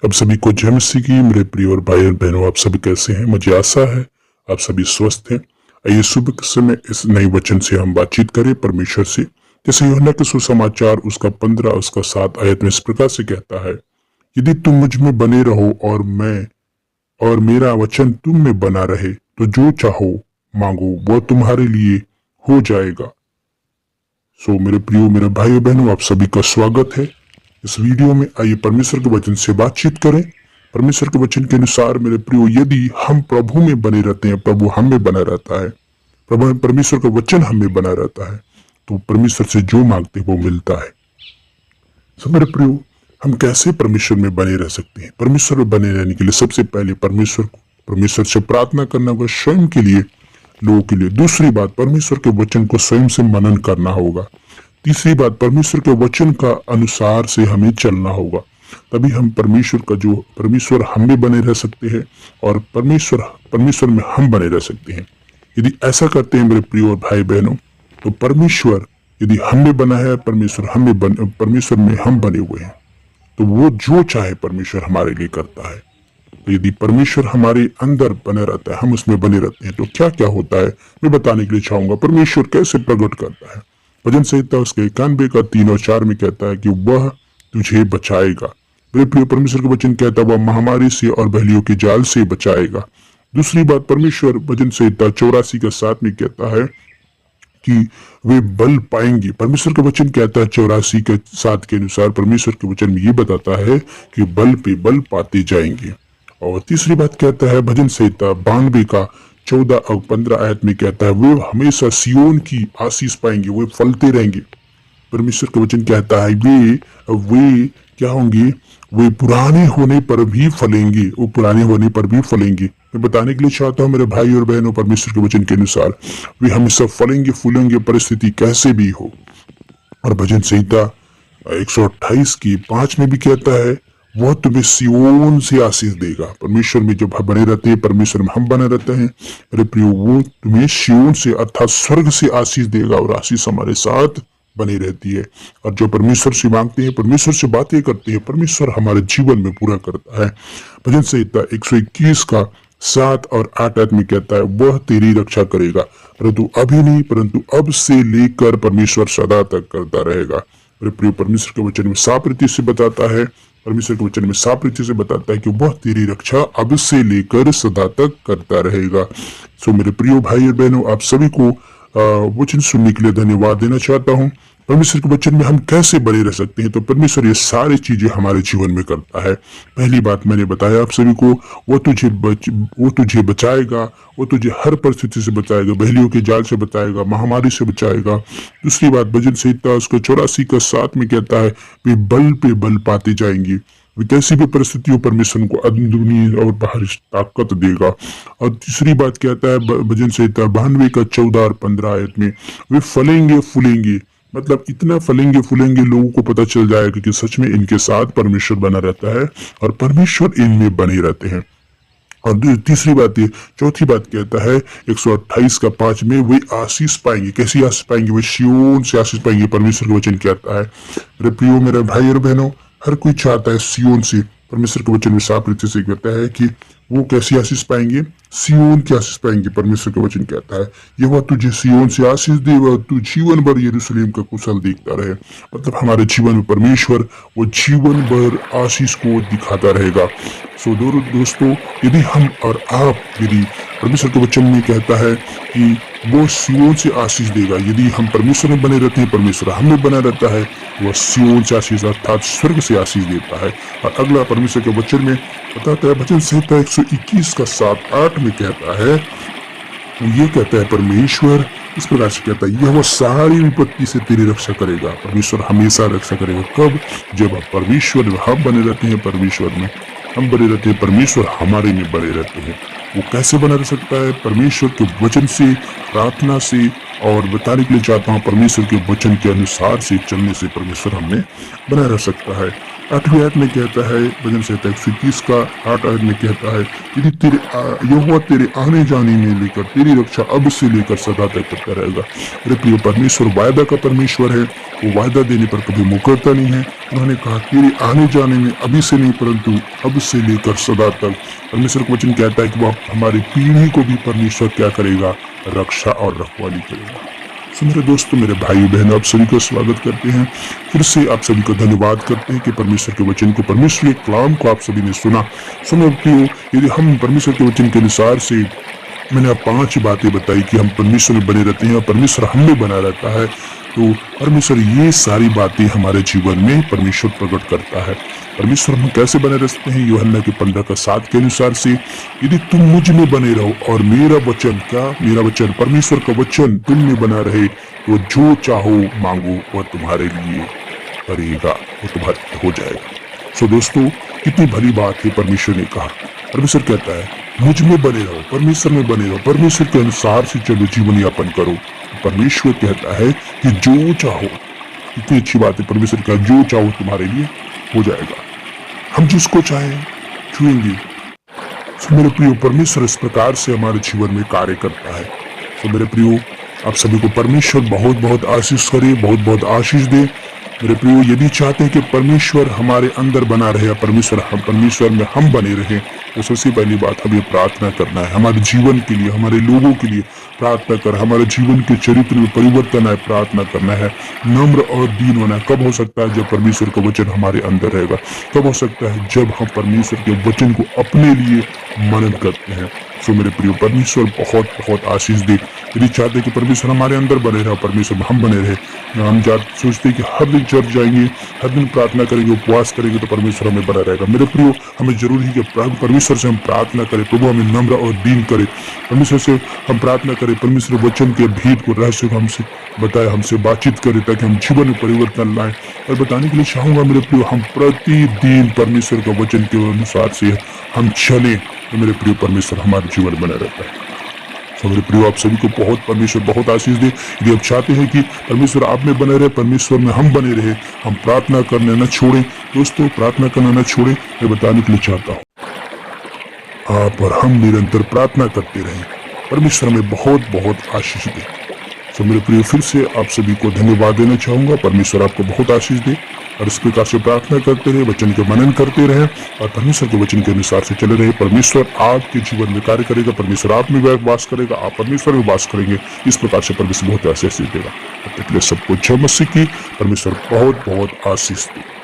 अब सभी को जय मसीह की। मेरे प्रिय और भाई और बहनों, आप सभी कैसे हैं? मुझे आशा है आप सभी स्वस्थ हैं। आइए सुबह के समय इस नए वचन से हम बातचीत करें परमेश्वर से। जैसे यूहन्ना के सुसमाचार उसका 15 उसका 7 आयत में इस प्रकार से कहता है, यदि तुम मुझ में बने रहो और मेरा वचन तुम में बना रहे तो जो चाहो मांगो वह तुम्हारे लिए हो जाएगा। मेरे प्रियो, मेरे भाई और बहनों, आप सभी का स्वागत है इस वीडियो में। आइए परमेश्वर के वचन से बातचीत करें। परमेश्वर के वचन के अनुसार मेरे प्रियो, यदि हम प्रभु में बने रहते हैं, प्रभु हम में बना रहता है, परमेश्वर का वचन हमें बना रहता है, तो परमेश्वर से जो मांगते हैं वो मिलता है। मेरे प्रियो, हम कैसे परमेश्वर में बने रह सकते हैं? परमेश्वर में बने रहने के लिए सबसे पहले परमेश्वर से प्रार्थना करना होगा, स्वयं के लिए, लोगों के लिए। दूसरी बात, परमेश्वर के वचन को स्वयं से मनन करना होगा। तीसरी बात, परमेश्वर के वचन का अनुसार से हमें चलना होगा। तभी हम परमेश्वर हम में बने रह सकते हैं और परमेश्वर में हम बने रह सकते हैं। यदि ऐसा करते हैं मेरे प्रिय और भाई बहनों, तो परमेश्वर यदि हम में बना है, परमेश्वर में हम बने हुए हैं, तो वो जो चाहे परमेश्वर हमारे लिए करता है। तो यदि परमेश्वर हमारे अंदर बने रहता है, हम उसमें बने रहते हैं, तो क्या क्या होता है मैं बताने के लिए चाहूंगा। परमेश्वर कैसे प्रकट करता है? भजन संहिता उसके 91 का 3 और 4 में कहता है कि वह तुझे बचाएगा। मेरे प्रिय, परमेश्वर का वचन कहता है वह महामारी से और बहलियों के जाल से बचाएगा। दूसरी बात, परमेश्वर भजन संहिता 84 का 7 में कहता है कि वे बल पाएंगे। परमेश्वर का वचन कहता है 84 के 7 के अनुसार, परमेश्वर के वचन में ये बताता है कि बल पे बल पाते जाएंगे। और तीसरी बात कहता है भजन संहिता 92 का 14 और 15 आयत में कहता है वे हमेशा सियोन की आशीष पाएंगे, वे फलते रहेंगे। परमेश्वर का वचन कहता है वे क्या होंगे? वे पुराने होने पर भी फलेंगे, वो पुराने होने पर भी फलेंगे। मैं बताने के लिए चाहता हूँ मेरे भाई और बहनों, परमेश्वर के वचन के अनुसार वे हमेशा फलेंगे फूलेंगे, परिस्थिति कैसे भी हो। और भजन संहिता 128 की 5 में भी कहता है वह तुम्हें सियोन से आशीष देगा। परमेश्वर में जब बने रहते हैं, परमेश्वर में हम बने रहते हैं मेरे प्रियो, वो तुम्हें सियोन से अर्थात स्वर्ग से आशीष देगा और आशीष हमारे साथ बनी रहती है। और जो परमेश्वर से मांगते हैं, परमेश्वर से बातें करते हैं, परमेश्वर हमारे जीवन में पूरा करता है। भजन संहिता 121 का 7 और 8 आयत में कहता है वह तेरी रक्षा करेगा, परंतु अभी नहीं, परंतु अब से लेकर परमेश्वर सदा तक करता रहेगा। मेरे प्रिय, परमेश्वर के वचन में साफ रीति से बताता है, परमेश्वर के वचन में साफ रीति से बताता है कि वह तेरी रक्षा अब से लेकर सदा तक करता रहेगा। मेरे प्रियो भाई और बहनों, आप सभी को वचन सुनने के लिए धन्यवाद देना चाहता हूँ। परमेश्वर के वचन में हम कैसे बने रह सकते हैं? तो परमेश्वर ये सारी चीजें हमारे जीवन में करता है। पहली बात मैंने बताया आप सभी को, वो तुझे बचाएगा, वो तुझे हर परिस्थिति से बचाएगा, बहलियों के जाल से बचाएगा, महामारी से बचाएगा। दूसरी बात, भजन संहिता उसका 84 का 7 में कहता है वे बल पे बल पाते जाएंगे। वे कैसी भी परिस्थितियों परमेश्वर को अंदरूनी और बाहरी ताकत देगा। और तीसरी बात कहता है भजन संहिता 92 का 14 और 15 आयत में वे फलेंगे फूलेंगे। मतलब इतना फलेंगे फूलेंगे, लोगों को पता चल जाएगा कि सच में इनके साथ परमेश्वर बना रहता है और परमेश्वर इनमें बने रहते हैं। और तीसरी बात, ये चौथी बात कहता है 128 का 5 में वे आशीष पाएंगे। कैसी आशीष पाएंगे? वे सियोन से आशीष पाएंगे। परमेश्वर का वचन कहता है मेरे प्रियो, मेरे भाई और बहनों, हर कोई चाहता है सियोन से। परमेश्वर के वचन में साफ रीति से कहता है कि वो कैसी आशीष पाएंगे? सियोन की आशीष पाएंगे। परमेश्वर का वचन कहता है यह तुझे सियोन से आशीष देगा, तू जीवन भर यरूशलेम का कुशल देखता रहे। मतलब हमारे जीवन में परमेश्वर वो जीवन भर आशीष को दिखाता रहेगा। दोस्तों, यदि हम और आप, यदि परमेश्वर के वचन में कहता है कि वो सियोन से आशीष देगा, यदि हम परमेश्वर में बने रहते हैं, परमेश्वर हमें बना रहता है, वह सियोन से आशीष अर्थात स्वर्ग से आशीष देता है। और अगला परमेश्वर के वचन में बताता है भजन संहिता 121 का 7-8 में कहता है, ये कहता है परमेश्वर इस प्रकार से कहता है यह वो सारी विपत्ति से तेरी रक्षा करेगा। परमेश्वर हमेशा रक्षा करेगा। कब? जब आप परमेश्वर में हम बने रहते हैं, परमेश्वर में हम बने रहते हैं, परमेश्वर हमारे में बने रहते हैं। वो कैसे बना रह सकता है? परमेश्वर के वचन से, प्रार्थना से। और बताने के लिए चाहता हूँ परमेश्वर के वचन के अनुसार से चलने से परमेश्वर हमें बना रह सकता है। 8वीं आयत में कहता है, भजन संहिता 130 का 8 आयत में कहता है, यदि यहोवा तेरे आने जाने में लेकर तेरी रक्षा अब से लेकर सदा तक करता रहेगा। मेरे प्रिय परमेश्वर वायदा का परमेश्वर है, वो वायदा देने पर कभी मुकरता नहीं है। उन्होंने कहा तेरे आने जाने में अभी से नहीं परंतु अब से लेकर सदा तक। परमेश्वर का वचन कहता है कि वह हमारी पीढ़ी को भी परमेश्वर क्या करेगा, रक्षा और रखवाली करेगा। सो मेरे दोस्तों, मेरे भाई बहन, आप सभी का स्वागत करते हैं। फिर से आप सभी को धन्यवाद करते हैं कि परमेश्वर के वचन को, परमेश्वर के कलाम को आप सभी ने सुना। सुनो प्रियो, यदि हम परमेश्वर के वचन के अनुसार से, मैंने आप 5 बातें बताई कि हम परमेश्वर में बने रहते हैं और परमेश्वर हम में बना रहता है, तो परमेश्वर ये सारी बातें हमारे जीवन में परमेश्वर प्रकट करता है। परमेश्वर हम कैसे बने रह सकते हैं? यूहन्ना के 15:7 के अनुसार से, यदि तुम मुझ में बने रहो और मेरा वचन, क्या मेरा वचन, परमेश्वर का वचन तुम में बना रहे, तो जो चाहो मांगो वह तुम्हारे लिए करेगा, वो तुम्हारे हो जाएगा। सो दोस्तों, कितनी भली बात है परमेश्वर ने कहा। परमेश्वर कहता है मुझ में बने रहो, परमेश्वर में बने रहो, परमेश्वर के अनुसार से चलो, जीवन यापन करो। परमेश्वर कहता है कि जो चाहो, इतनी अच्छी बात है। परमेश्वर का जो चाहो तुम्हारे लिए हो जाएगा। हम जिसको चाहे छुएंगे। तो मेरे प्रियो, परमेश्वर इस प्रकार से हमारे जीवन में कार्य करता है। तो मेरे प्रियो, आप सभी को परमेश्वर बहुत बहुत आशीष करे, बहुत बहुत आशीष दे। मेरे प्रियो, यदि चाहते हैं कि परमेश्वर हमारे अंदर बना रहे, परमेश्वर में हम बने रहें, तो सबसे पहली बात हमें प्रार्थना करना है। हमारे जीवन के लिए, हमारे लोगों के लिए प्रार्थना कर, हमारे जीवन के चरित्र में परिवर्तन है, प्रार्थना करना है। नम्र और दीन होना है। कब हो सकता है? जब परमेश्वर का वचन हमारे अंदर रहेगा। कब हो सकता है? जब हम परमेश्वर के वचन को अपने लिए मनन करते हैं। सो मेरे प्रियो, परमेश्वर बहुत बहुत आशीष दे। यदि चाहते कि परमेश्वर हमारे अंदर बने रहे, परमेश्वर हम बने रहे, हम सोचते कि हर दिन चर्च जाएंगे, हर दिन प्रार्थना करेंगे, उपवास करेंगे, तो परमेश्वर हमें बना रहेगा। मेरे प्रियो, हमें जरूरी है कि परमेश्वर से हम प्रार्थना करें, प्रभु हमें नम्र और दीन करे। परमेश्वर से हम प्रार्थना करें, परमेश्वर वचन के भेद को, रहस्य को हमसे बताए, हमसे बातचीत करे, ताकि हम जीवन में परिवर्तन लाएं। और बताने के लिए चाहूंगा मेरे प्रियो, हम प्रतिदिन परमेश्वर का वचन के अनुसार से हम चले, तो मेरे प्रियो परमेश्वर हमारे जीवन बना रहता है। तो मेरे प्रियो, आप सभी को परमेश्वर बहुत आशीष दे। यदि आप चाहते हैं कि परमेश्वर आप में बने रहे, परमेश्वर में हम बने रहे, हम प्रार्थना करना न छोड़ें। दोस्तों, प्रार्थना करना न छोड़ें, मैं बताने के लिए चाहता हूँ। आप और हम निरंतर प्रार्थना करते रहें, परमेश्वर में बहुत बहुत आशीष दे। तो मेरे प्रियो, फिर से आप सभी को धन्यवाद देना चाहूंगा। परमेश्वर आपको बहुत आशीष दे और इस प्रकार से प्रार्थना करते रहे, वचन के मनन करते रहे और परमेश्वर के वचन के अनुसार से चले रहे। परमेश्वर आपके जीवन में कार्य करेगा, परमेश्वर आप में वास करेगा, आप परमेश्वर में वास करेंगे। इस प्रकार से परमेश्वर बहुत आशीष देगा। तब तक के लिए सबको जय मसीह की। परमेश्वर बहुत बहुत आशीष दे।